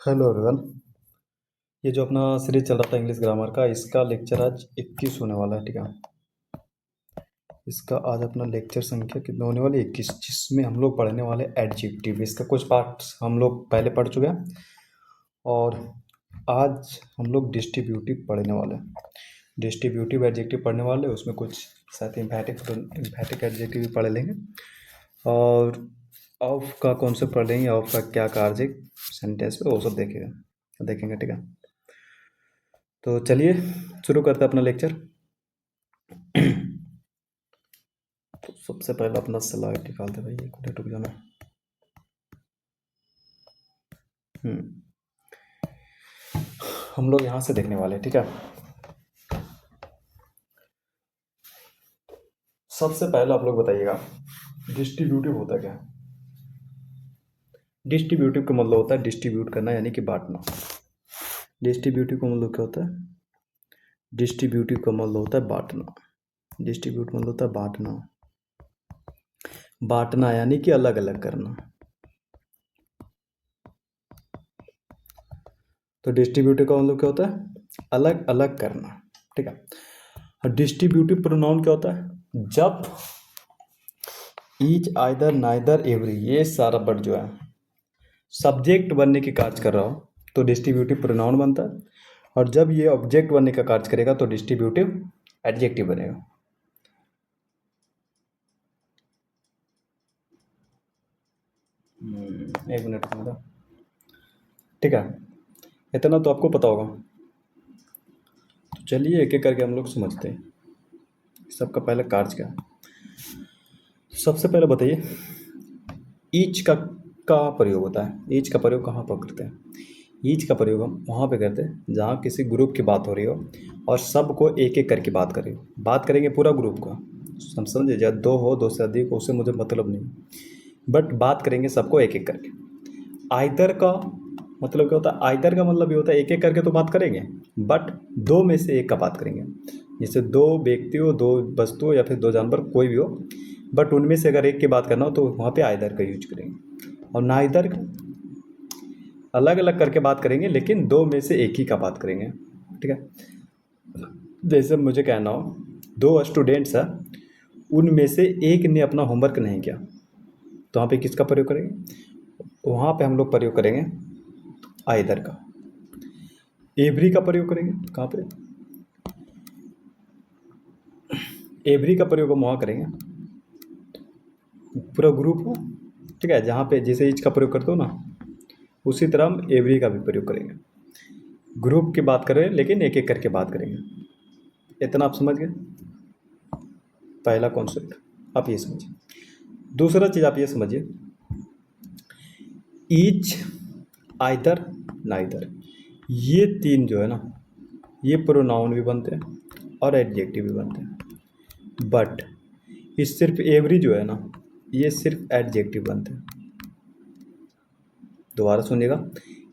Hello everyone. ये जो अपना सीरीज चल रहा था इंग्लिश ग्रामर का, इसका लेक्चर आज 21 होने वाला है। ठीक है, इसका आज अपना लेक्चर संख्या कितना होने वाली 21, जिसमें हम लोग पढ़ने वाले एडजेक्टिव। इसका कुछ पार्ट्स हम लोग पहले पढ़ चुके हैं और आज हम लोग डिस्ट्रीब्यूटिव पढ़ने वाले हैं। डिस्ट्रीब्यूटिव एडजेक्टिव पढ़ने वाले, उसमें कुछ साथ ही एम्फैटिक एडजेक्टिव भी पढ़ लेंगे और ऑफ का कॉन्सेप्ट पढ़ लेंगे। ऑफ का क्या कार्य सेंटेंस पे, वो सब देखेंगे। ठीक है, तो चलिए शुरू करते हैं अपना लेक्चर। तो सबसे पहले अपना स्लाइड निकालते भाई, एक मिनट रुक जाना। हम लोग यहाँ से देखने वाले हैं। ठीक है, सबसे पहले आप लोग बताइएगा डिस्ट्रीब्यूटिव होता क्या है। डिस्ट्रीब्यूटिव का मतलब होता है डिस्ट्रीब्यूट करना, यानी कि बांटना। डिस्ट्रीब्यूटिव का मतलब क्या होता है? डिस्ट्रीब्यूटिव का मतलब होता है बांटना। डिस्ट्रीब्यूट मतलब होता है बांटना। बांटना यानी कि अलग अलग करना। तो डिस्ट्रीब्यूटिव का मतलब क्या होता है? अलग अलग करना। ठीक है, और डिस्ट्रीब्यूटिव प्रोनाउन क्या होता है? जब ईच, आइदर, नाइदर, एवरी, ये सारा वर्ड जो है सब्जेक्ट बनने की कार्य कर रहा हो तो डिस्ट्रीब्यूटिव प्रोनाउन बनता है, और जब ये ऑब्जेक्ट बनने का कार्य करेगा तो डिस्ट्रीब्यूटिव एडजेक्टिव बनेगा। एक मिनट में, ठीक है, इतना तो आपको पता होगा। तो चलिए एक एक करके हम लोग समझते हैं सबका पहले कार्य क्या है। सबसे पहले बताइए ईच का प्रयोग होता है। ईच का प्रयोग कहाँ पर करते हैं? ईच का प्रयोग हम वहाँ पे करते हैं जहाँ किसी ग्रुप की बात हो रही हो और सबको एक एक करके बात करें। बात करेंगे पूरा ग्रुप का, समझे? जब दो हो, दो से अधिक हो, उससे मुझे मतलब नहीं, बट बात करेंगे सबको एक एक करके। आइदर का मतलब क्या होता है? आइदर का मतलब ये होता है एक एक करके तो बात करेंगे, बट दो में से एक का बात करेंगे। जैसे दो व्यक्ति हो, दो वस्तु हो, या फिर दो जानवर, कोई भी हो, बट उनमें से अगर एक की बात करना हो तो वहाँ पे आइदर का यूज करेंगे। और नाइदर अलग अलग करके बात करेंगे, लेकिन दो में से एक ही का बात करेंगे। ठीक है, जैसे मुझे कहना हो दो स्टूडेंट्स हैं, उनमें से एक ने अपना होमवर्क नहीं किया, तो वहाँ पे किसका प्रयोग करेंगे? वहाँ पे हम लोग प्रयोग करेंगे आइदर का। एवरी का प्रयोग करेंगे कहाँ पे? एवरी का प्रयोग हम वहाँ करेंगे पूरा ग्रुप हो। ठीक है, जहाँ पे जैसे ईच का प्रयोग करते हो ना, उसी तरह हम एवरी का भी प्रयोग करेंगे। ग्रुप की बात करें लेकिन एक एक करके बात करेंगे। इतना आप समझ गए पहला कॉन्सेप्ट, आप ये समझिए। दूसरा चीज़ आप ये समझिए, ईच, आइदर, नाइदर, ये तीन जो है ना, ये प्रोनाउन भी बनते हैं और एडजेक्टिव भी बनते हैं, बट ये सिर्फ एवरी जो है ना, ये सिर्फ एडजेक्टिव बनते हैं। दोबारा सुनिएगा,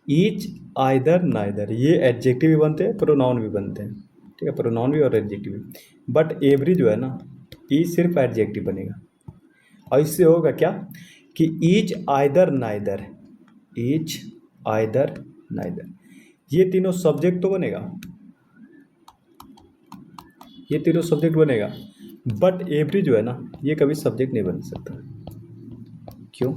ईच, आइदर, नाइदर, ये एडजेक्टिव भी बनते हैं, प्रोनाउन भी बनते हैं। ठीक है, प्रोनाउन भी और एडजेक्टिव भी, बट एवरी जो है ना, ये सिर्फ एडजेक्टिव बनेगा। और इससे होगा क्या कि each, either, neither, each, either, neither, ये तीनों सब्जेक्ट तो बनेगा, ये तीनों सब्जेक्ट बनेगा, बट एवरी जो है ना, ये कभी सब्जेक्ट नहीं बन सकता। क्यों?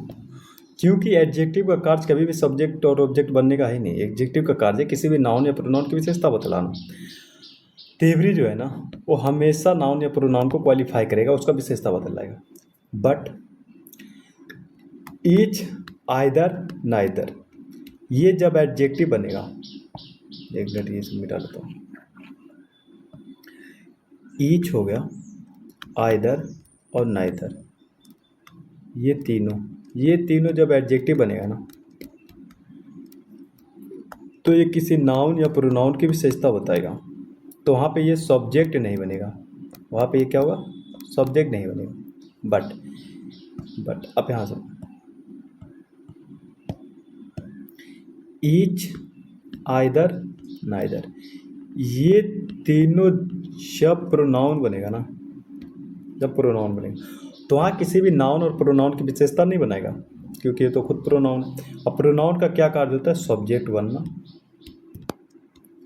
क्योंकि एडजेक्टिव का कार्य कभी भी सब्जेक्ट और ऑब्जेक्ट बनने का है नहीं। एडजेक्टिव का कार्य किसी भी नाउन या प्रोनाउन की विशेषता बतलाना। एवरी जो है ना, वो हमेशा नाउन या प्रोनाउन को क्वालिफाई करेगा, उसका विशेषता बतलाएगा। बट ईच, आइदर, नाइदर, ये जब एडजेक्टिव बनेगा, एक मिनट ये सब मिटा लेता हूँ। ईच हो गया, आइदर और नाइदर, ये तीनों जब एडजेक्टिव बनेगा ना, तो ये किसी नाउन या प्रोनाउन की विशेषता बताएगा। तो वहाँ पे ये सब्जेक्ट नहीं बनेगा, वहाँ पे ये क्या होगा? सब्जेक्ट नहीं बनेगा। बट अब यहाँ से ईच, आइदर, नाइदर, ये तीनों जब प्रोनाउन बनेगा ना, जब प्रोनाउन बनेगा तो वहाँ किसी भी नाउन और प्रोनाउन की विशेषता नहीं बनाएगा, क्योंकि ये तो खुद प्रोनाउन है। अब प्रोनाउन का क्या कार्य होता है? सब्जेक्ट बनना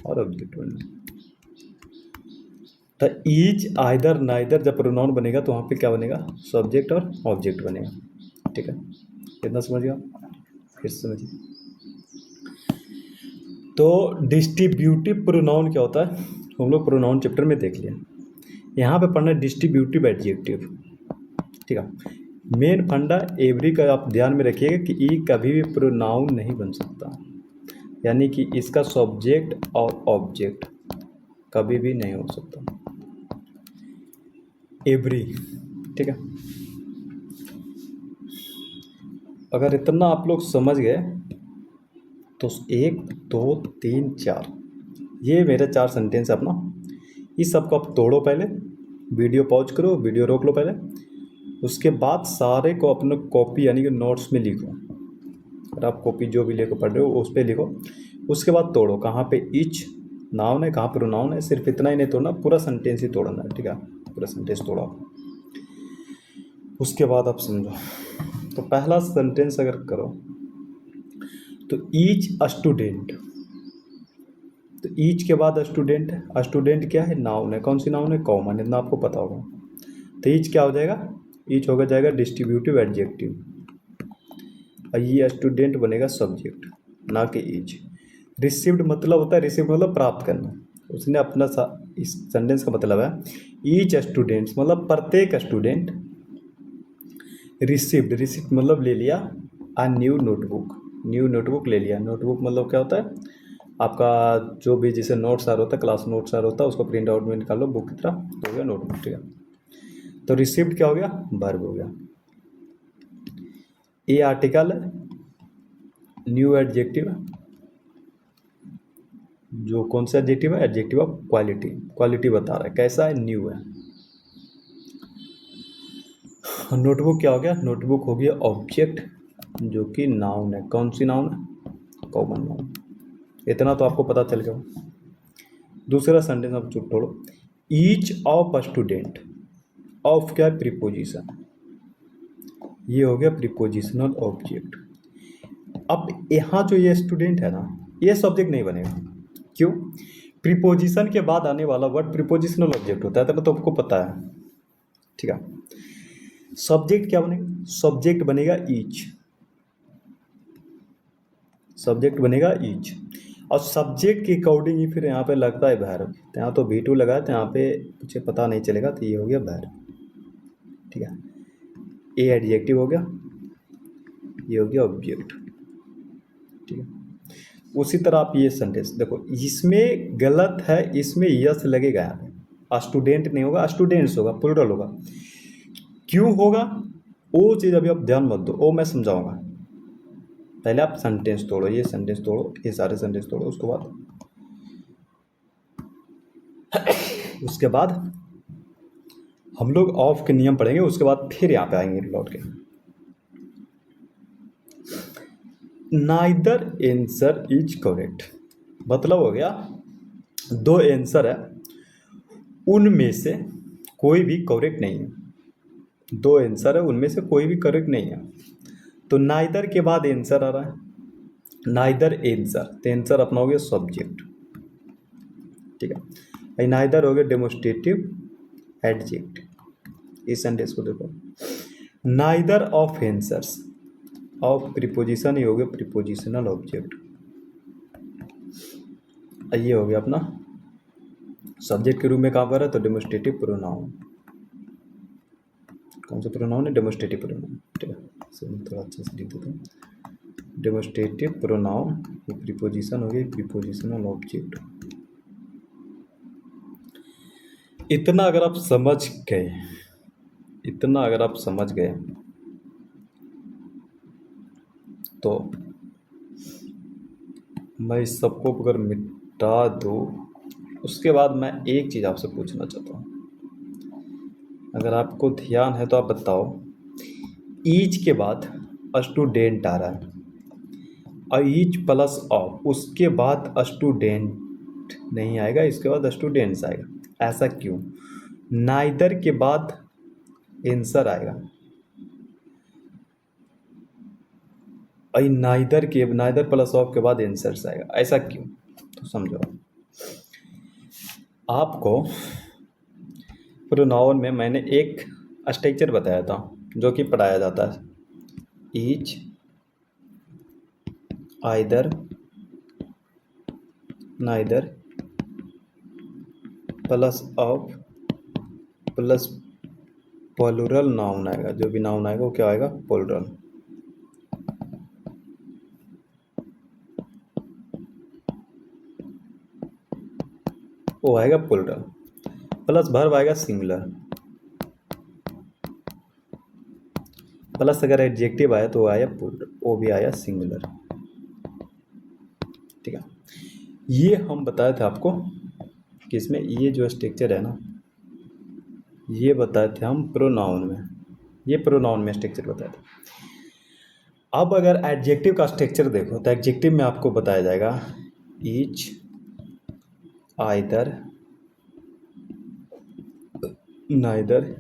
और ऑब्जेक्ट बनना। तो ईच, आइदर, नाइदर जब प्रोनाउन बनेगा तो वहाँ पे क्या बनेगा? सब्जेक्ट और ऑब्जेक्ट बनेगा। ठीक है, कितना समझ गया? फिर समझिए। तो डिस्ट्रीब्यूटिव प्रोनाउन क्या होता है? हम लोग प्रोनाउन चैप्टर में देख लिया। यहाँ पे पढ़ना डिस्ट्रीब्यूटिव एडजेक्टिव। ठीक है, मेन फंडा एवरी का आप ध्यान में रखिएगा कि ई कभी भी प्रोनाउन नहीं बन सकता, यानी कि इसका सब्जेक्ट और ऑब्जेक्ट कभी भी नहीं हो सकता। एवरी, ठीक है। अगर इतना आप लोग समझ गए तो 1 2 3 4, ये मेरे 4 सेंटेंस अपना, इस सबको आप तोड़ो। पहले वीडियो पॉज करो, वीडियो रोक लो पहले, उसके बाद सारे को अपने कॉपी यानी कि नोट्स में लिखो। अगर आप कॉपी जो भी लेकर पढ़ रहे हो उस पर लिखो। उसके बाद तोड़ो, कहाँ पे ईच नाउन है, कहाँ प्रोनाउन है। सिर्फ इतना ही नहीं तोड़ना, पूरा सेंटेंस ही तोड़ना है। ठीक है, पूरा सेंटेंस तोड़ा। उसके बाद आप समझो। तो पहला सेंटेंस अगर करो तो ईच स्टूडेंट, तो ईच के बाद स्टूडेंट है। स्टूडेंट क्या है? नाउन है। कौन सी नाउन है? कॉमन, इतना आपको पता होगा। तो ईच क्या हो जाएगा? ईच होगा जाएगा डिस्ट्रीब्यूटिव एडजेक्टिव, और ये स्टूडेंट बनेगा सब्जेक्ट, ना कि ईच। रिसीव्ड मतलब होता है, रिसीव्ड मतलब प्राप्त करना। उसने अपना इस सेंटेंस का मतलब है ईच स्टूडेंट्स मतलब प्रत्येक स्टूडेंट, रिसीव्ड, रिसीव्ड मतलब ले लिया, आ न्यू नोटबुक, न्यू नोटबुक ले लिया। नोटबुक मतलब क्या होता है? आपका जो भी जैसे नोट्स आर होता है, क्लास नोट्स आर होता है, उसको प्रिंट आउट में निकाल लो बुक की तरह, तो हो गया नोटबुक। ठीक है, तो रिसीव्ड क्या हो गया? वर्ब हो गया। ए आर्टिकल है, न्यू एडजेक्टिव है, जो कौन सा एडजेक्टिव है? एडजेक्टिव ऑफ क्वालिटी, क्वालिटी बता रहा है कैसा है, न्यू है। नोटबुक क्या हो गया? नोटबुक हो गया ऑब्जेक्ट, जो कि नाउन है। कौन सी नाउन है? Common noun. इतना तो आपको पता चल गया। दूसरा सेंटेंस आप चुप छोड़ो। ईच ऑफ स्टूडेंट, ऑफ क्या है? प्रीपोजिशन, ये हो गया प्रीपोजिशनल ऑब्जेक्ट। अब यहाँ जो ये स्टूडेंट है ना, ये सब्जेक्ट नहीं बनेगा। क्यों? प्रीपोजिशन के बाद आने वाला वर्ड प्रीपोजिशनल ऑब्जेक्ट होता है, तो आपको पता है। ठीक है, सब्जेक्ट क्या बनेगा? सब्जेक्ट बनेगा ईच, सब्जेक्ट बनेगा ईच, और सब्जेक्ट के अकॉर्डिंग ही फिर यहाँ पे लगता है वर्ब। तो यहाँ तो V2 लगा है, तो यहाँ पे मुझे पता नहीं चलेगा, तो ये हो गया वर्ब। ठीक है, ए एडजेक्टिव हो गया, ये हो गया ऑब्जेक्ट। ठीक है, उसी तरह आप ये सेंटेंस देखो, इसमें गलत है, इसमें यस लगेगा। यहाँ पे स्टूडेंट नहीं होगा, स्टूडेंट्स होगा, प्लूरल होगा। क्यों होगा वो चीज़ अभी आप ध्यान मत दो, वो मैं समझाऊंगा। पहले आप सेंटेंस तोड़ो, ये सेंटेंस तोड़ो, ये सारे सेंटेंस तोड़ो। उसके बाद हम लोग ऑफ के नियम पढ़ेंगे, उसके बाद फिर यहाँ पे आएंगे लौट के। नाइदर आंसर इज करेक्ट मतलब हो गया दो आंसर है, उनमें से कोई भी करेक्ट नहीं है। दो आंसर है, उनमें से कोई भी करेक्ट नहीं है। तो नाइदर के बाद आंसर आ रहा है, नाइदर आंसर, तो आंसर अपना हो गया सब्जेक्ट। ठीक है, नाइदर हो गया डेमोस्ट्रेटिव एडजेक्ट। इस सेंटेंस को देखो, neither of answers, of preposition ही हो गया प्रीपोजिशनल ऑब्जेक्ट। ये हो गया अपना सब्जेक्ट के रूप में काम कर रहा है, तो डेमोस्ट्रेटिव प्रोनाउन। कौन सा प्रोनाउन है? Demonstrative pronoun. ठीक है, इसे थोड़ा अच्छे से लिख देता हूँ। डेमोस्ट्रेटिव प्रोनाउन, प्रीपोजिशन हो गई प्रीपोजिशनल ऑब्जेक्ट। इतना अगर आप समझ गए, इतना अगर आप समझ गए तो मैं इस सबको अगर मिटा दूँ, उसके बाद मैं एक चीज़ आपसे पूछना चाहता हूँ, अगर आपको ध्यान है तो आप बताओ। ईच के बाद स्टूडेंट आ रहा है, और ईच प्लस ऑफ, उसके बाद स्टूडेंट नहीं आएगा, इसके बाद स्टूडेंट्स आएगा। ऐसा क्यों? नाइदर के बाद आंसर आएगा, आई नाइदर के नाइदर प्लस ऑफ के बाद इंसर्ट्स आएगा, ऐसा क्यों? तो समझो आपको प्रोनाउन में मैंने एक स्ट्रक्चर बताया था जो कि पढ़ाया जाता है, each, either, neither plus of plus plural noun आएगा, जो भी नाउन आएगा वो क्या आएगा? प्लूरल। वो आएगा प्लूरल, प्लस वर्ब आएगा सिंगुलर, प्लस अगर एडजेक्टिव आया तो वो आया प्लूरल, वो भी आया सिंगुलर। ठीक है, ये हम बताए थे आपको कि इसमें ये जो स्ट्रक्चर है ना, ये बताए थे हम प्रोनाउन में, ये प्रोनाउन में स्ट्रक्चर बताए थे। अब अगर एडजेक्टिव का स्ट्रक्चर देखो तो एडजेक्टिव में आपको बताया जाएगा ईच, आइदर, नाइदर,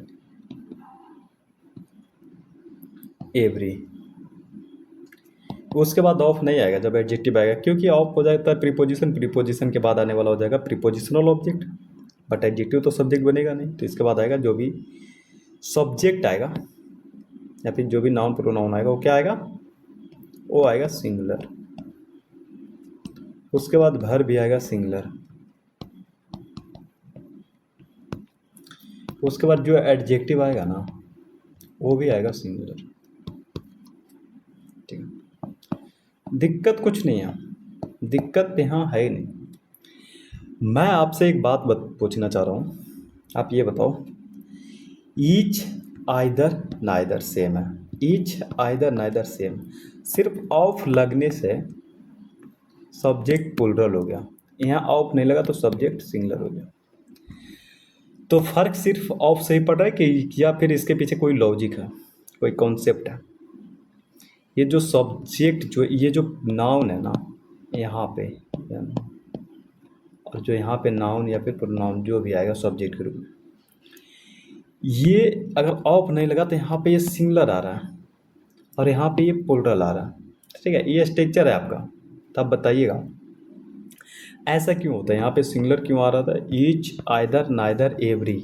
एवरी। उसके बाद ऑफ नहीं आएगा जब एडजेक्टिव आएगा, क्योंकि ऑफ हो जाता है प्रीपोजिशन, प्रीपोजिशन के बाद आने वाला हो जाएगा प्रीपोजिशनल ऑब्जेक्ट, बट एडजेक्टिव तो सब्जेक्ट बनेगा नहीं। तो इसके बाद आएगा जो भी सब्जेक्ट आएगा या फिर जो भी नाउन प्रोनाउन आएगा वो क्या आएगा? वो आएगा सिंगुलर। उसके बाद वर्ब भी आएगा सिंगुलर। उसके बाद जो एडजेक्टिव आएगा ना वो भी आएगा सिंगुलर। ठीक है, दिक्कत कुछ नहीं है, दिक्कत यहाँ है ही नहीं। मैं आपसे एक बात पूछना चाह रहा हूँ, आप ये बताओ, ईच, आइदर, नाइदर सेम है, ईच, आइदर, नाइदर सेम, सिर्फ ऑफ लगने से सब्जेक्ट प्लूरल हो गया, यहाँ ऑफ नहीं लगा तो सब्जेक्ट सिंगुलर हो गया। तो फर्क सिर्फ ऑफ से ही पड़ रहा है कि या फिर इसके पीछे कोई लॉजिक है, कोई कॉन्सेप्ट है? ये जो सब्जेक्ट, जो ये जो नाउन है ना यहाँ पे, और जो यहाँ पे नाउन या फिर प्रोनाउन जो भी आएगा सब्जेक्ट के रूप में, ये अगर ऑफ नहीं लगा तो यहाँ पे ये सिंगुलर आ रहा है और यहाँ पे ये प्लूरल आ रहा है। ठीक है, ये स्ट्रक्चर है आपका। तो आप बताइएगा ऐसा क्यों होता है, यहाँ पे सिंगुलर क्यों आ रहा था? Each, either, neither, every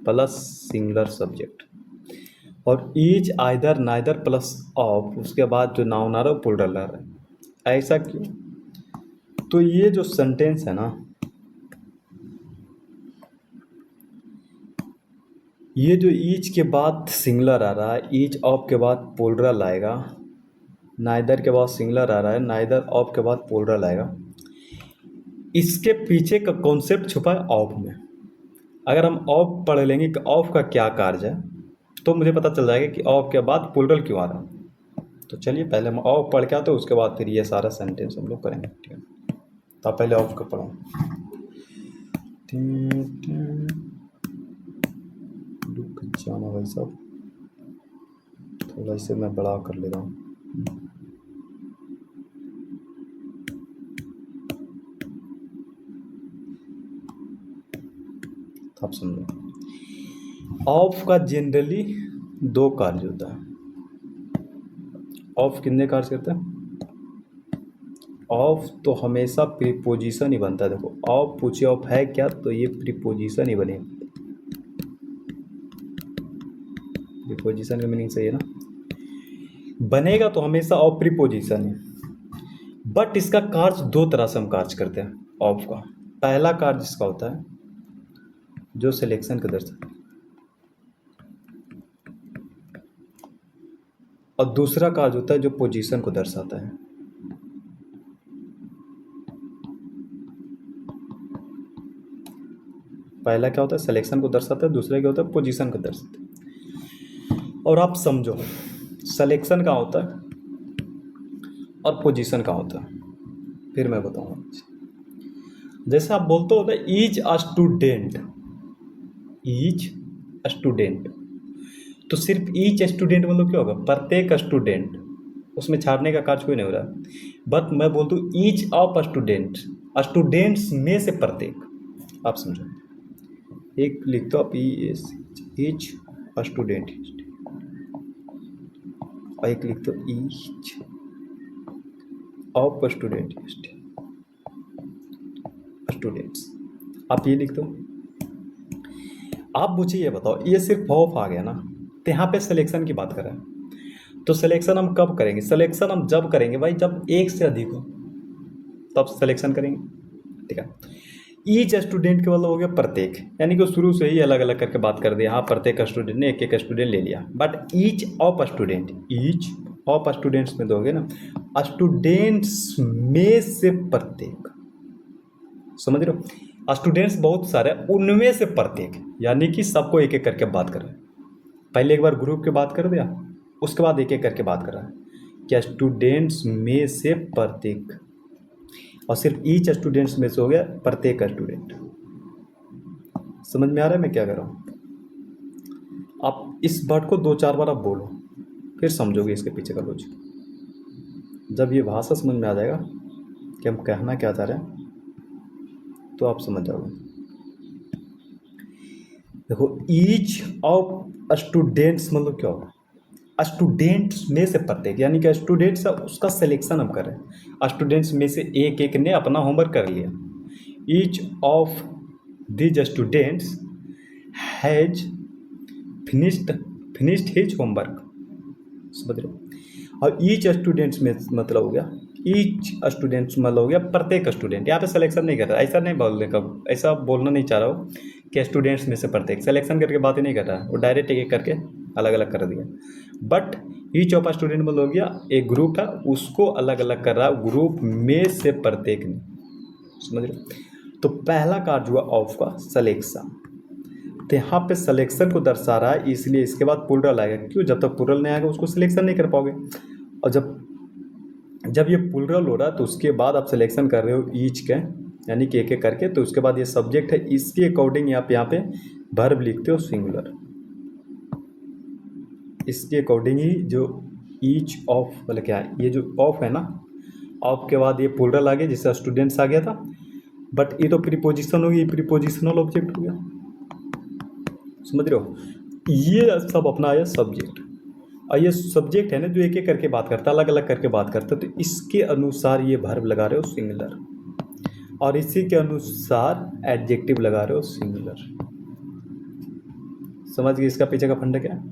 plus singular subject, और each, either, neither plus of, उसके बाद जो नाउन आ रहा है वो प्लूरल आ रहा है, ऐसा क्यों? तो ये जो सेंटेंस है ना, ये जो ईच के बाद सिंगुलर आ रहा है, ईच ऑफ के बाद प्लूरल आएगा, नाइदर के बाद सिंगुलर आ रहा है, नाइदर ऑफ के बाद प्लूरल आएगा, इसके पीछे का कॉन्सेप्ट छुपा है ऑफ में। अगर हम ऑफ पढ़ लेंगे कि ऑफ का क्या कार्य है तो मुझे पता चल जाएगा कि ऑफ के बाद प्लूरल क्यों आ रहा है। तो चलिए पहले हम ऑफ पढ़ के आते हैं, उसके बाद फिर ये सारा सेंटेंस हम लोग करेंगे। ठीक है, तो आप पहले ऑफ का पढ़ो। रुक जाना भाई साहब, थोड़ा इसे मैं बड़ा कर ले रहा हूँ। आप समझो, ऑफ का जनरली दो कार्य होता है। ऑफ कितने कार्य करता है? ऑफ तो हमेशा प्रीपोजिशन ही बनता है। देखो ऑफ पूछे ऑफ है क्या, तो ये प्रीपोजिशन ही बने। प्रीपोजिशन का मीनिंग सही है ना, बनेगा तो हमेशा ऑफ प्रीपोजिशन है। बट इसका कार्य दो तरह से हम कार्य करते हैं ऑफ का। पहला कार्य जिसका होता है जो सिलेक्शन को दर्शाता है, और दूसरा कार्य होता है जो पोजीशन को दर्शाता है। पहला क्या होता है? सिलेक्शन को दर्शाता है, दूसरा क्या होता है? पोजीशन को दर्शाता है। और आप समझो सिलेक्शन का होता है और पोजीशन का होता है, फिर मैं बताऊंगा। जैसे आप बोलते हो ना each a student, each student, तो सिर्फ ईच स्टूडेंट मतलब क्या होगा? प्रत्येक स्टूडेंट, उसमें छाड़ने का कार्य कोई नहीं हो रहा। बट मैं बोलता हूँ ईच ऑफ स्टूडेंट, स्टूडेंट्स में से प्रत्येक। आप समझो, एक लिख दो आप ईच स्टूडेंट, और एक लिख दो ईच ऑफ स्टूडेंट्स, आप ये लिख दो। आप मुझे ये बताओ, ये सिर्फ ऑफ आ गया ना, तो यहाँ पे सिलेक्शन की बात कर रहे हैं, तो सिलेक्शन हम कब करेंगे? सिलेक्शन हम जब करेंगे भाई जब एक से अधिक हो, तब सिलेक्शन करेंगे। ठीक है, ईच स्टूडेंट के मतलब हो गया प्रत्येक, यानी कि शुरू से ही अलग अलग करके बात कर दिया। हाँ, प्रत्येक स्टूडेंट ने एक एक स्टूडेंट ले लिया, बट ईच ऑफ स्टूडेंट्स में दोगे ना, स्टूडेंट्स में से प्रत्येक, समझ रहे हो? स्टूडेंट्स बहुत सारे, उनमें से प्रत्येक, यानी कि सबको एक एक करके बात कर रहे हैं। पहले एक बार ग्रुप की बात कर दिया, उसके बाद एक एक करके बात कर रहा है क्या, स्टूडेंट्स में से प्रत्येक, और सिर्फ ईच स्टूडेंट्स में से हो गया प्रत्येक स्टूडेंट। समझ में आ रहा है मैं क्या कर रहा हूँ? आप इस वर्ड को 2-4 बार आप बोलो, फिर समझोगे इसके पीछे का लॉजिक। जब ये भाषा समझ में आ जाएगा कि हम कहना क्या चाह रहे हैं, तो आप समझ जाओगे। देखो, ईच ऑफ स्टूडेंट्स मतलब क्या होगा, स्टूडेंट्स में से प्रत्येक, यानी कि स्टूडेंट्स उसका सिलेक्शन हम कर रहे हैं। स्टूडेंट्स में से एक एक ने अपना होमवर्क कर लिया। Each of these students has finished his homework, समझ रहे हो? और ईच स्टूडेंट्स में मतलब हो गया, ईच स्टूडेंट्स मतलब हो गया प्रत्येक स्टूडेंट। यहाँ पे सिलेक्शन नहीं कर रहा, ऐसा नहीं बोलने का, ऐसा बोलना नहीं चाह रहा हो कि स्टूडेंट्स में से प्रत्येक, सिलेक्शन करके बात ही नहीं कर रहा है वो, डायरेक्ट एक एक करके अलग अलग कर दिया। बट ईच ऑफ स्टूडेंट मतलब हो गया एक ग्रुप है, उसको अलग अलग कर रहा है, ग्रुप में से प्रत्येक ने, समझ रहे हो? तो पहला कार्य हुआ ऑफ का सिलेक्शन, तो यहाँ पे सिलेक्शन को दर्शा रहा है, इसलिए इसके बाद प्लूरल आएगा। क्यों? जब तक प्लूरल नहीं आएगा उसको सिलेक्शन नहीं कर पाओगे, और जब ये प्लूरल हो रहा है तो उसके बाद आप सिलेक्शन कर रहे हो ईच के, यानी कि एक एक करके, तो उसके बाद ये सब्जेक्ट है, इसके अकॉर्डिंग आप यहाँ पे वर्ब लिखते हो सिंगुलर, इसके अकॉर्डिंग ही जो ईच ऑफ मतलब क्या है, ये जो ऑफ है ना, ऑफ के बाद ये प्लूरल आ गया, जिससे स्टूडेंट्स आ गया था, बट ये तो प्रीपोजिशन होगी, प्रीपोजिशनल ऑब्जेक्ट हो गया, समझ रहे हो? ये सब अपना आया सब्जेक्ट, और ये सब्जेक्ट है ना जो एक एक करके बात करता है, अलग अलग करके बात करता है, तो इसके अनुसार ये वर्ब लगा रहे हो सिंगुलर, और इसी के अनुसार एडजेक्टिव लगा रहे हो सिंगुलर। समझ गए इसका पीछे का फंडा क्या है?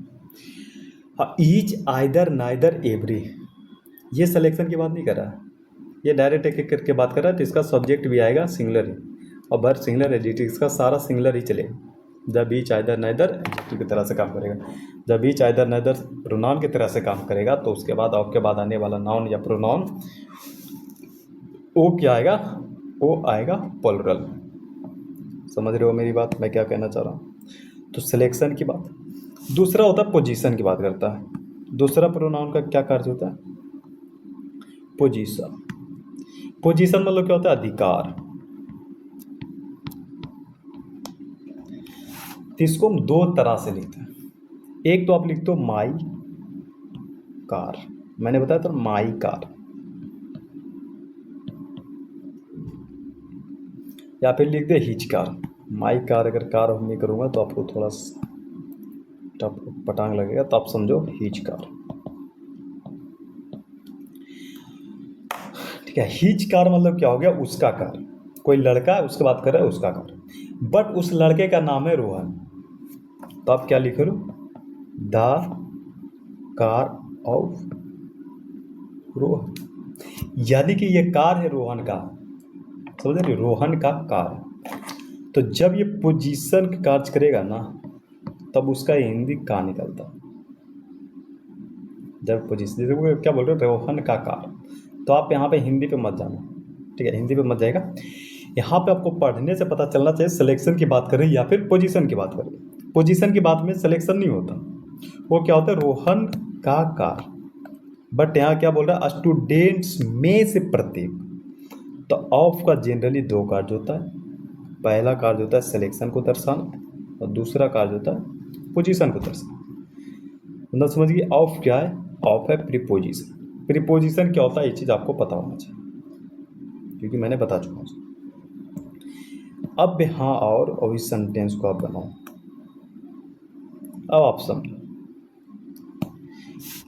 हाँ, ईच, आइदर, नाइदर, एवरी, ये सिलेक्शन की बात नहीं कर रहा है, ये डायरेक्ट एक एक करके बात कर रहा है, तो इसका सब्जेक्ट भी आएगा सिंगुलर ही, और वर्ब सिंगुलर, एडजेक्टिव इसका सारा सिंगुलर ही चलेगा। जब ईच, आइदर, नाइदर एडजेक्टिव की तरह से काम करेगा, जब ईच, आइदर, नाइदर प्रोनाउन की तरह से काम करेगा, तो उसके बाद ऑफ के बाद आने वाला नाउन या प्रोनाउन वो क्या आएगा, वो आएगा प्लूरल। समझ रहे हो मेरी बात, मैं क्या कहना चाह रहा हूँ? तो सिलेक्शन की बात। दूसरा होता है पोजीशन की बात करता है। दूसरा प्रोनाउन का क्या कार्य होता है? पोजीशन। पोजीशन मतलब क्या होता है? अधिकार। तो इसको हम दो तरह से लिखते हैं। एक तो आप लिखते हो माई कार, मैंने बताया था माई कार, या फिर लिख दे हिज कार। माई कार, अगर कार हम नहीं करूँगा तो आपको थोड़ा टफ पटांग लगेगा, तो आप समझो हिज कार। ठीक है, हिज कार मतलब क्या हो गया? उसका कार। कोई लड़का है उसके बात कर रहा है, उसका कार, बट उस लड़के का नाम है रोहन, तो आप क्या लिख लो? द कार ऑफ रोहन, यानी कि ये कार है रोहन का, समझ रहे? रोहन का कार। तो जब ये पोजीशन का कार्य करेगा ना, तब उसका हिंदी का निकलता। जब पोजीशन, जैसे वो क्या बोल रहे हो, रोहन का कार, तो आप यहाँ पे हिंदी पे मत जाना, ठीक है? हिंदी पे मत जाएगा। यहाँ पे आपको पढ़ने से पता चलना चाहिए सिलेक्शन की बात कर रही है या फिर पोजीशन की बात कर रही है। पोजीशन की बात में सिलेक्शन नहीं होता, वो क्या होता है? रोहन का कार। बट यहाँ क्या बोल रहा है? स्टूडेंट्स में से प्रत्येक। तो ऑफ का जनरली दो कार्य होता है। पहला कार्य होता है सिलेक्शन को दर्शाना, और दूसरा कार्य होता है पोजीशन को दर्शाना। मतलब समझिए ऑफ क्या है? ऑफ है प्रीपोजिशन। प्रीपोजिशन क्या होता है, ये चीज़ आपको पता होना चाहिए, क्योंकि मैंने बता चुका हूँ। अब हाँ, और इस सेंटेंस को आप बनाओ। अब आप समझो,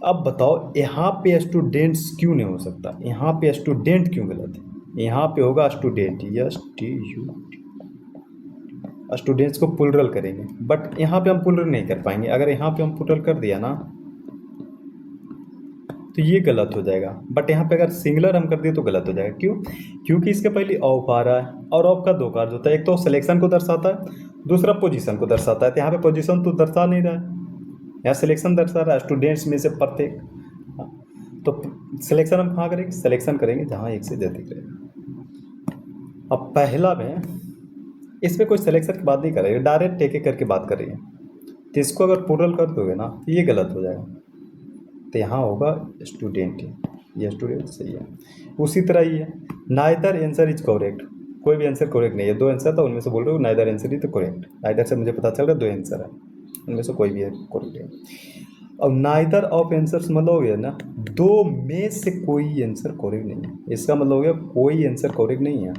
अब बताओ यहाँ पे स्टूडेंट्स क्यों नहीं हो सकता, यहाँ पे स्टूडेंट क्यों गलत है, यहाँ पे होगा student, yes T U, students को प्लुरल करेंगे, बट यहाँ पे हम प्लुरल नहीं कर पाएंगे। अगर यहाँ पे हम प्लुरल कर दिया ना तो ये गलत हो जाएगा, बट यहाँ पे अगर सिंगुलर हम कर दिए तो गलत हो जाएगा। क्यों? क्योंकि इसके पहले ऑफ आ रहा है, और ऑफ का दो कार्य होता है, एक तो सिलेक्शन को दर्शाता है, दूसरा पोजीशन को दर्शाता है। तो यहाँ पे पोजीशन तो दर्शा नहीं रहा है, यहाँ सिलेक्शन दर्शा रहा है, स्टूडेंट्स में से प्रत्येक। हाँ, तो सिलेक्शन हम कहाँ करेंगे? सिलेक्शन करेंगे जहाँ एक से अधिक रहेगा। अब पहला में इसमें कोई सिलेक्शन की बात नहीं कर रही है, डायरेक्ट टेक करके बात कर रही है, तो इसको अगर प्लुरल कर दोगे ना तो ये गलत हो जाएगा। तो यहाँ होगा स्टूडेंट, ये स्टूडेंट सही है। उसी तरह ही है, नाइदर आंसर इज करेक्ट, कोई भी आंसर करेक्ट नहीं है। दो आंसर था उनमें से बोल रहे हो नाइदर आंसर इज तो करेक्ट, नाइदर से मुझे पता चल रहा है दो आंसर है, उनमें से कोई भी है करेक्ट है। अब नाइदर ऑफ आंसर्स मतलब हो गया ना, दो में से कोई आंसर करेक्ट नहीं है, इसका मतलब हो गया कोई आंसर करेक्ट नहीं है।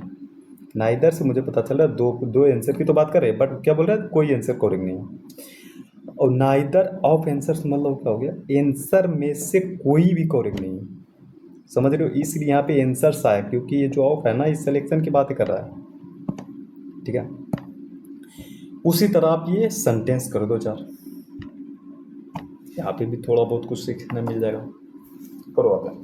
नाइदर से मुझे पता चल रहा है दो आंसर की तो बात कर रहे हैं, बट क्या बोल रहा है, कोई आंसर करेक्ट नहीं है। और नाइदर ऑफ आंसर्स मतलब क्या हो गया, आंसर में से कोई भी करेक्ट नहीं है, समझ रहे हो? इसलिए यहाँ पे आंसर्स आया, क्योंकि ये जो ऑफ है ना इस सिलेक्शन की बातें कर रहा है, ठीक है। उसी तरह आप ये सेंटेंस कर दो चार, यहाँ पे भी थोड़ा बहुत कुछ सीखने मिल जाएगा। करो आप।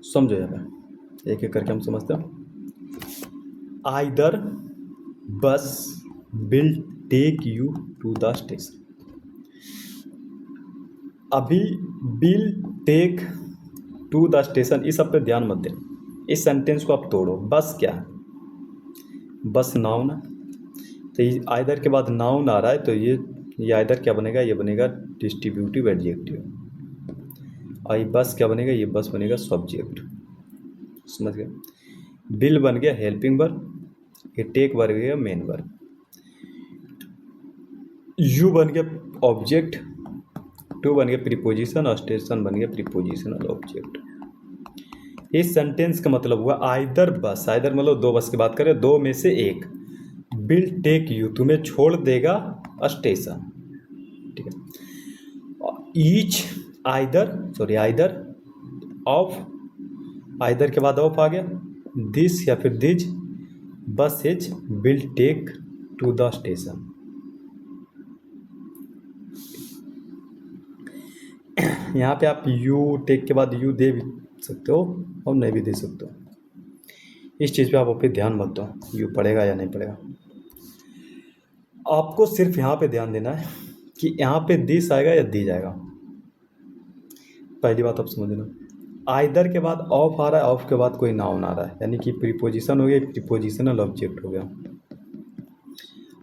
समझो यहाँ एक एक करके हम समझते हैं। Either bus will take you to the station, अभी will take to the station, इस सब पे ध्यान मत दे। इस सेंटेंस को आप तोड़ो। बस क्या है? बस नाउन है, तो आइदर के बाद नाउन आ रहा है, तो ये आइदर क्या बनेगा, ये बनेगा डिस्ट्रीब्यूटिव एडजेक्टिव। और ये बस क्या बनेगा, ये बस बनेगा सब्जेक्ट, समझ गए? विल बन गया हेल्पिंग वर्ब, ये टेक बन गया मेन वर्ब, यू बन गया ऑब्जेक्ट, टू बन गया प्रीपोजिशन, और स्टेशन बन गया प्रीपोजिशनल ऑब्जेक्ट। इस सेंटेंस का मतलब हुआ आइदर बस, आइदर मतलब दो बस की बात करें, दो में से एक, विल टेक यू तुम्हें छोड़ देगा स्टेशन, ठीक है। ईच आइदर ऑफ, आइदर के बाद ऑफ आ गया, दिस या फिर these bus is will take to the station. यहाँ पे आप यू टेक के बाद यू दे भी सकते हो और नहीं भी दे सकते हो, इस चीज़ पे आप पे ध्यान मत दो, यू पड़ेगा या नहीं पड़ेगा। आपको सिर्फ यहाँ पे ध्यान देना है कि यहाँ पे दिस आएगा या दी जाएगा। पहली बात आप समझना, आइदर के बाद ऑफ आ रहा है, ऑफ के बाद कोई नाउन आ रहा है, यानी कि प्रीपोजिशन हो गया, प्रीपोजिशनल ऑब्जेक्ट हो गया।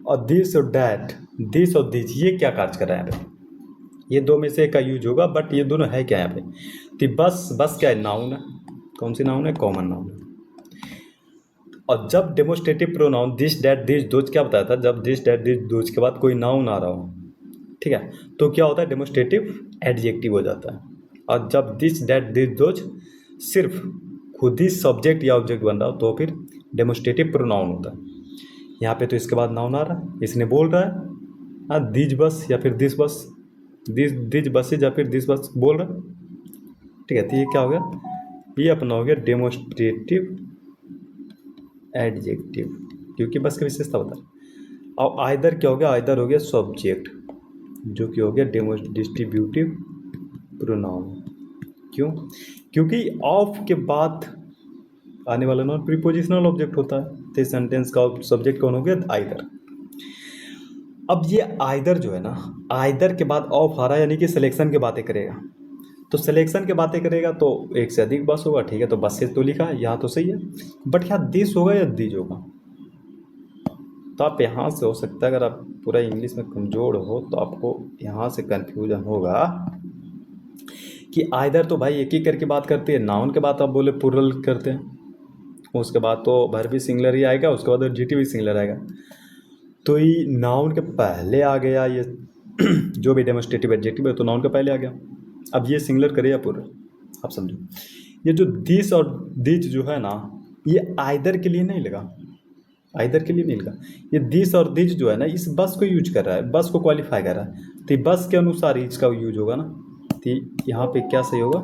और दिस और डैट, दिस और दिस ये क्या कार्य कर रहा है यहाँ पे, ये दो में से एक का यूज होगा, बट ये दोनों है क्या यहाँ पे? तो बस क्या है, नाउन है। कौन सी नाउन है? कॉमन नाउन है। और जब demonstrative pronoun this that this those क्या बताया था, जब दिस डैट दिस दोज के बाद कोई नाउन आ रहा हो, ठीक है, तो क्या होता है, डेमोस्ट्रेटिव एडजेक्टिव हो जाता है। और जब दिस डैट दिस दोज सिर्फ खुद ही सब्जेक्ट या ऑब्जेक्ट बन रहा हो तो फिर डेमोस्ट्रेटिव प्रोनाउन होता है। यहाँ पे तो इसके बाद नाउन आ रहा है, इसने बोल रहा है, हाँ, दिज बस या फिर दिस बस, दिज बसेज या फिर दिस बस बोल रहा है, ठीक है। तो ये क्या हो गया, ये अपना हो गया डेमोस्ट्रेटिव एडजेक्टिव, क्योंकि बस की विशेषता बता रहा। और आइदर क्या हो गया, आइदर हो गया सब्जेक्ट, जो कि हो गया डिस्ट्रीब्यूटिव प्रोनाउन। क्यों? क्योंकि ऑफ के बाद आने वाला नॉन प्रीपोजिशनल ऑब्जेक्ट होता है, तो सेंटेंस का सब्जेक्ट कौन हो गया, आइदर। अब ये आइदर जो है ना, आइदर के बाद ऑफ आ रहा है, यानी कि सिलेक्शन की बातें करेगा, तो सिलेक्शन की बातें करेगा तो एक से अधिक बस होगा, ठीक है। तो बस से तो लिखा है यहाँ, तो सही है, बट यहाँ दिस होगा या दीज होगा, तो आप यहाँ से हो सकता है, अगर आप पूरा इंग्लिश में कमज़ोर हो तो आपको यहाँ से कन्फ्यूजन होगा कि आइदर तो भाई एक ही करके बात करती है, नाउन के बाद आप बोले प्लुरल करते हैं, उसके बाद तो वर्ब भी सिंगुलर ही आएगा, उसके बाद एडजेक्टिव भी सिंगुलर आएगा। तो ये नाउन के पहले आ गया ये जो भी डेमोस्ट्रेटिव एडजेक्टिव है तो नाउन का पहले आ गया। अब ये सिंगुलर करे या प्लूरल, आप समझो। ये जो दिस और दिज जो है ना, ये आइदर के लिए नहीं लगा, आइदर के लिए नहीं लगा। ये दिस और दिज जो है ना, इस बस को यूज कर रहा है, बस को क्वालिफाई कर रहा है, तो ये बस के अनुसार इसका यूज होगा ना। तो यहाँ पे क्या सही होगा,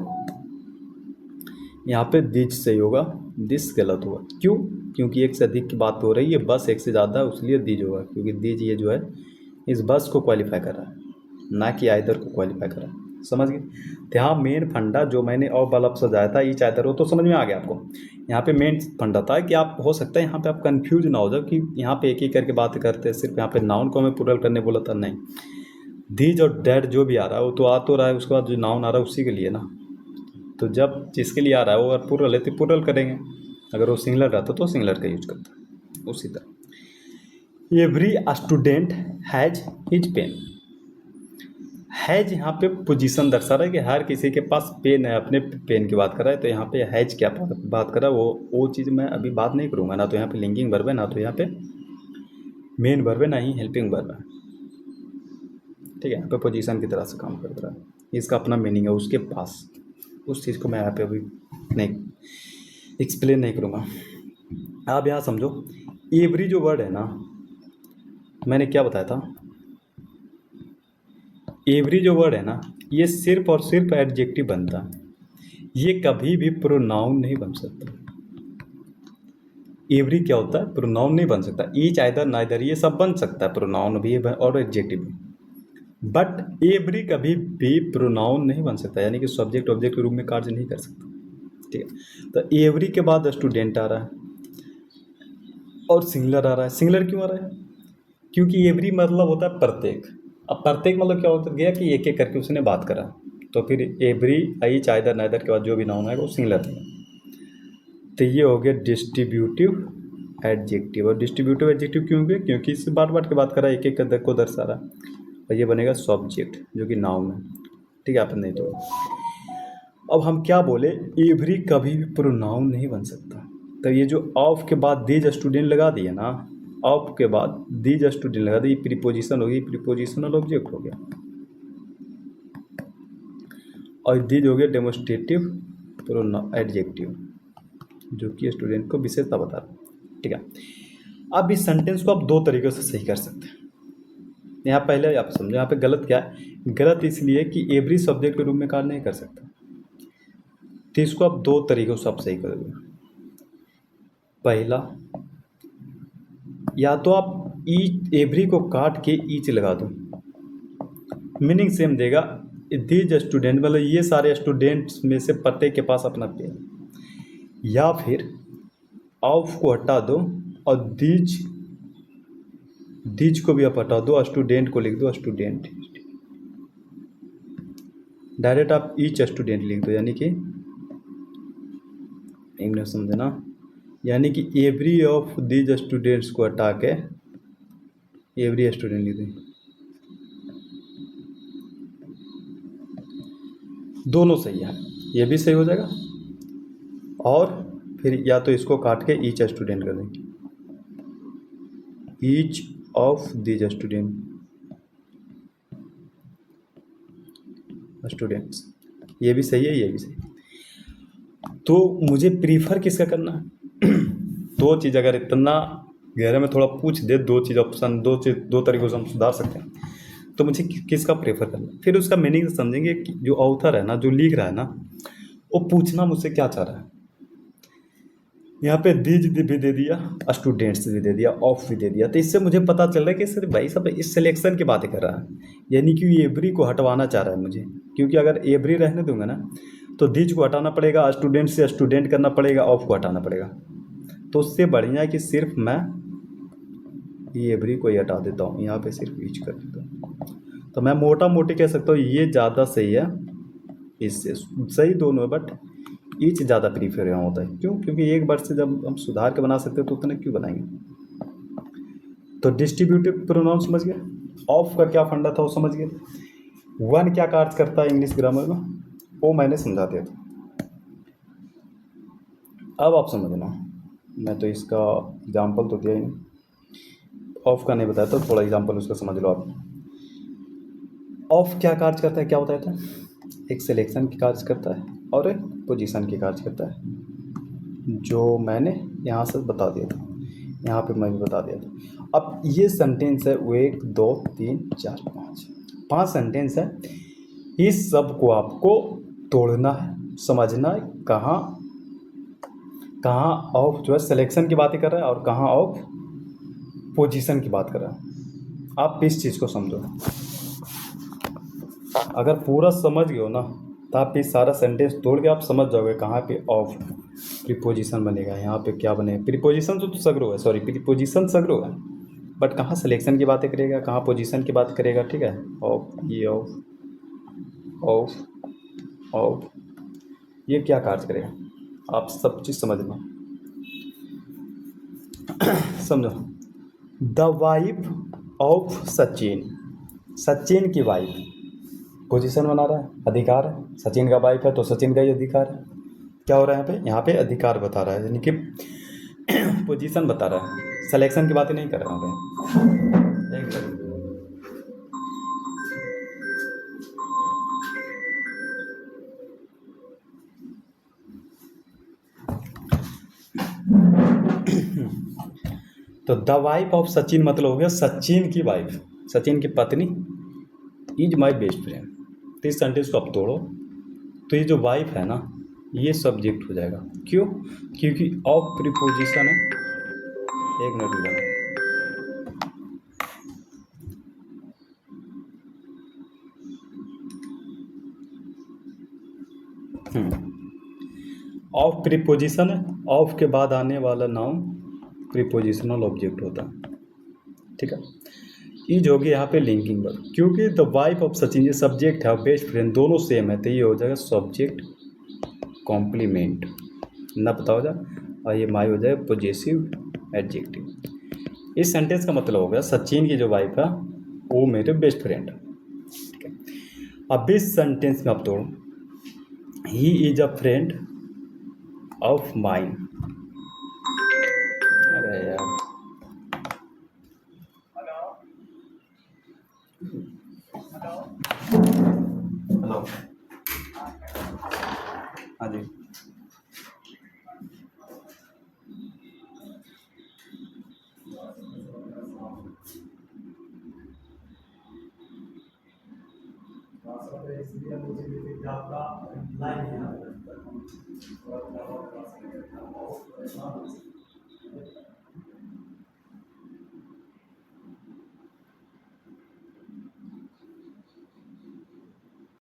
यहाँ पे दिज सही होगा, दिस गलत होगा। क्यों? क्योंकि एक से अधिक की बात हो रही है, बस एक से ज़्यादा है, उसलिए दिज होगा, क्योंकि दिज ये जो है इस बस को क्वालिफाई कर रहा है, ना कि आइदर को क्वालिफाई कर रहा है। समझ गए? तो यहाँ मेन फंडा जो मैंने और बल्ब सजाया था, ईच आइदर, वो तो समझ में आ गया आपको। यहाँ पे मेन फंडा था कि आप हो सकता है यहाँ पे आप कंफ्यूज ना हो जाओ कि यहाँ पे एक ही करके बात करते हैं, सिर्फ यहाँ पे नाउन को हमें प्लूरल करने बोला था, नहीं। दीज और डैड जो भी आ रहा है वो तो आ तो रहा है, उसके बाद जो नाउन आ रहा है उसी के लिए ना। तो जब जिसके लिए आ रहा है वो अगर प्लूरल है तो प्लूरल करेंगे, अगर वो सिंगुलर रहता तो सिंगुलर का यूज करता है। उसी तरह every student has his pen. Has यहाँ पे पोजीशन दर्शा रहा है कि हर किसी के पास पेन है, अपने पेन की बात कर रहा है। तो यहाँ पे हैज क्या बात कर रहा है, वो चीज़ मैं अभी बात नहीं करूँगा। ना तो यहाँ पे लिंकिंग वर्ब है, ना तो यहाँ पे मेन वर्ब है, ना ही हेल्पिंग वर्ब है। ठीक है, यहाँ पे पोजीशन की तरह से काम कर रहा है, इसका अपना मीनिंग है उसके पास। उस चीज़ को मैं यहाँ पे अभी नहीं एक्सप्लेन नहीं करूँगा। आप यहाँ समझो, एवरी जो वर्ड है ना, मैंने क्या बताया था, एवरी जो वर्ड है ना, ये सिर्फ और सिर्फ एडजेक्टिव बनता है, ये कभी भी प्रोनाउन नहीं बन सकता। एवरी क्या होता है, प्रोनाउन नहीं बन सकता। ईच, आइदर, नाइदर, ये सब बन सकता है, प्रोनाउन भी और एडजेक्टिव भी, बट एवरी कभी भी प्रोनाउन नहीं बन सकता, यानी कि सब्जेक्ट ऑब्जेक्ट के रूप में कार्य नहीं कर सकता। ठीक है, तो एवरी के बाद स्टूडेंट आ रहा है और सिंगुलर आ रहा है। सिंगुलर क्यों आ रहा है? क्योंकि एवरी मतलब होता है प्रत्येक। अब प्रत्येक मतलब क्या होता गया कि एक एक करके उसने बात करा, तो फिर एवरी, ईच, आइदर, नाइदर के बाद जो भी नाउन है वो सिंगुलर है। तो ये हो गया डिस्ट्रीब्यूटिव एडजेक्टिव। और डिस्ट्रीब्यूटिव एडजेक्टिव क्यों हुए? क्योंकि इससे बार बार के बात करा, एक एक को दर्शा रहा, और ये बनेगा सब्जेक्ट जो कि नाउन है। ठीक है, आप नहीं तो अब हम क्या बोले, एवरी कभी भी प्रोनाउन नहीं बन सकता। तो ये जो ऑफ के बाद दीज स्टूडेंट लगा दिया ना, ऑफ के बाद दीज स्टूडेंट लगा दिया, प्रीपोजिशन हो गई, प्रीपोजिशनल ऑब्जेक्ट हो गया, और दीज हो गया डेमोस्ट्रेटिव एडजेक्टिव जो कि स्टूडेंट को विशेषता बता रहा है। ठीक है, अब इस सेंटेंस को आप दो तरीक़ों से सही कर सकते हैं। यहाँ पहले आप समझो, यहाँ पे गलत क्या है। गलत इसलिए कि एवरी सब्जेक्ट के रूप में कार्य नहीं कर सकता, तो इसको आप दो तरीक़ों से आप सही करोगे। पहला, या तो आप ईच, एवरी को काट के ईच लगा दो, मीनिंग सेम देगा। दीज स्टूडेंट मतलब ये सारे स्टूडेंट्स में से प्रत्येक के पास अपना पेन। या फिर ऑफ को हटा दो और दीज, दीज को भी आप हटा दो, स्टूडेंट को लिख दो स्टूडेंट। डायरेक्ट आप ईच स्टूडेंट लिख दो, यानी कि इंग्लिश समझना, यानी कि एवरी ऑफ दीज स्टूडेंट्स को हटा के एवरी स्टूडेंट लिख दें। दोनों सही है, ये भी सही हो जाएगा, और फिर या तो इसको काट के ईच स्टूडेंट कर दें, ईच ऑफ दीज स्टूडेंट्स, ये भी सही है, ये भी सही। तो मुझे प्रीफर किसका करना है? दो चीज़ अगर इतना गहरे में थोड़ा पूछ दे, दो चीज़ ऑप्शन, दो तरीक़ों से हम सुधार सकते हैं, तो मुझे किसका प्रेफर करना है। फिर उसका मीनिंग समझेंगे कि जो ऑथर है ना, जो लिख रहा है ना, वो पूछना मुझसे क्या चाह रहा है। यहाँ पे दीज भी दे दिया, स्टूडेंट्स भी दे दिया, ऑफ भी दे दिया, तो इससे मुझे पता चल रहा है कि सिर्फ भाई सब इस सिलेक्शन की बातें कर रहा है, यानी कि एवरी को हटवाना चाह रहा है मुझे। क्योंकि अगर एवरी रहने दूंगा ना, तो दीज को हटाना पड़ेगा, स्टूडेंट से स्टूडेंट करना पड़ेगा, ऑफ को हटाना पड़ेगा। तो उससे बढ़िया है कि सिर्फ मैं एवरी को ही हटा देता हूँ, यहाँ पे सिर्फ ईच कर देता हूँ। तो मैं मोटा मोटी कह सकता हूँ ये ज़्यादा सही है, इससे सही दोनों है, बट ईच ज़्यादा प्रीफर यहाँ होता है। क्यों? क्योंकि एक बार से जब हम सुधार के बना सकते हैं तो उतने क्यों बनाएंगे। तो डिस्ट्रीब्यूटिव प्रोनाउन समझ गए, ऑफ का क्या फंडा था वो समझ गए, वन क्या कार्य करता है इंग्लिश ग्रामर में वो मैंने समझा दिया था। अब आप समझना, मैं तो इसका एग्जाम्पल तो दिया ही नहीं, ऑफ का नहीं बताया, तो थोड़ा एग्जाम्पल उसका समझ लो आप। ऑफ क्या कार्य करता है, क्या होता है? एक सिलेक्शन की कार्य करता है और एक पोजीशन की कार्य करता है, जो मैंने यहाँ से बता दिया था, यहाँ पे मैं भी बता दिया था। अब ये सेंटेंस है, वो 1 2 3 4 5 सेंटेंस है। इस सब को आपको तोड़ना है, समझना है कहाँ कहाँ ऑफ जो है सिलेक्शन की बातें कर रहा है और कहाँ ऑफ पोजीशन की बात कर रहा है। आप इस चीज़ को समझो। अगर पूरा समझ गए हो ना, तो आप ये सारा सेंटेंस तोड़ के आप समझ जाओगे कहाँ पे ऑफ प्रीपोजिशन बनेगा, यहाँ पे क्या बनेगा। प्रीपोजिशन तो सगरो है, सॉरी प्रीपोजिशन सगरो है, बट कहाँ सिलेक्शन की बातें करेगा, कहाँ पोजीशन की बात करेगा। ठीक है, ऑफ, ये ऑफ, ऑफ, ऑफ, ये क्या कार्य करेगा, आप सब चीज़ समझना। समझो, the wife of Sachin, Sachin की वाइफ, पोजीशन बना रहा है, अधिकार है, सचिन का वाइफ है तो सचिन का ही अधिकार है। क्या हो रहा है यहाँ पे अधिकार बता रहा है, यानी कि पोजीशन बता रहा है, सिलेक्शन की बातें नहीं कर रहा हूँ। एक सेकंड। तो द वाइफ ऑफ सचिन मतलब हो गया सचिन की वाइफ, सचिन की पत्नी इज माई बेस्ट फ्रेंड। तो इस सेंटेंस को आप तोड़ो, तो ये जो वाइफ है ना, ये सब्जेक्ट हो जाएगा। क्यों? क्योंकि ऑफ प्रीपोजिशन है। एक मिनट रुको। ऑफ प्रीपोजिशन है, ऑफ के बाद आने वाला नाउन प्रीपोजिशनल ऑब्जेक्ट होता है। ठीक है, इज होगी यहाँ पे लिंकिंग वर्ब, क्योंकि द वाइफ ऑफ सचिन ये सब्जेक्ट है और बेस्ट फ्रेंड दोनों सेम है, तो ये हो जाएगा सब्जेक्ट कॉम्प्लीमेंट, ना पता हो जाए, और ये माई हो जाए पोजेसिव एडजेक्टिव। इस सेंटेंस का मतलब हो गया सचिन की जो वाइफ है वो मेरे बेस्ट फ्रेंड है। ठीक है, अब इस सेंटेंस में आप तोड़ो, he is a friend of mine. अरे यार, हेलो, हाँ जी। इसलिए मुझे आपका लाइन